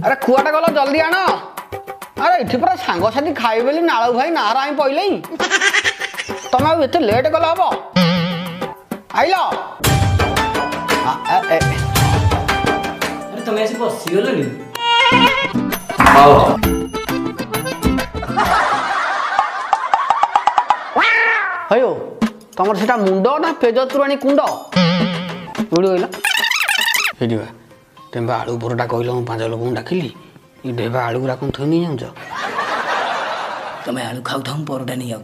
अरे खुआटा गल जल्दी आण। अरे इठी पूरा सांग साथी खाई बोली नालू भाई नार आई पइले तमे अब एते लेट गल हबो आइलो। अरे तमे ऐसे बसी गलनी हयो तुम से मुंड ना पेज तुराणी कुंड उड़ी गला हेडिबा तेम आलू परोटा कहल मु 5 लोक डाकिली ये ढेबा आलू गुरा कौन थोई नहीं जाऊँ तमे आलू खाऊ था परोटा नहीं जाऊँ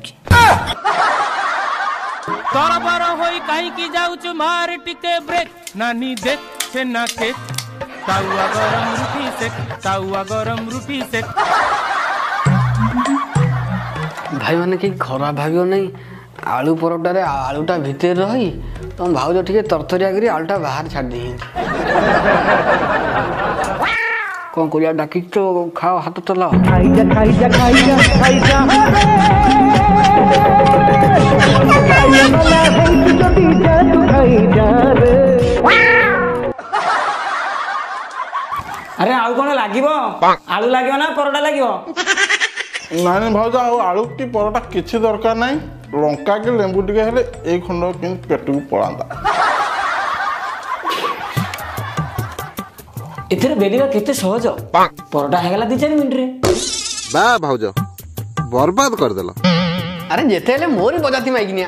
तरबर होई कहीं की जाऊच मार टिके ब्रेक नानी देख से ना के ताउआ गरम रुटी से भाई माने कि खराब भावियो नहीं आलू परोटा रे आलूटा भितर रही तुम भाउज टिके तरतरिया करी आलूटा बाहर छाड़ दी कौन करिया डाकी तो खाओ हाथ चलाओ अरे आउ कौन लागिबो आलू लागिबो ना परोटा लागिबो नानी भाउज आलू की परोटा किसी दरकार नहीं लंका के लेंबू टिके हेले ए खंड कि पेट को पड़ांदा एथरे बेलिबा केते सहज परोटा हेगला 2-4 मिनिट रे बा भाउज बर्बाद कर देलो। अरे जेते ले मोरी बजाती माइकिनिया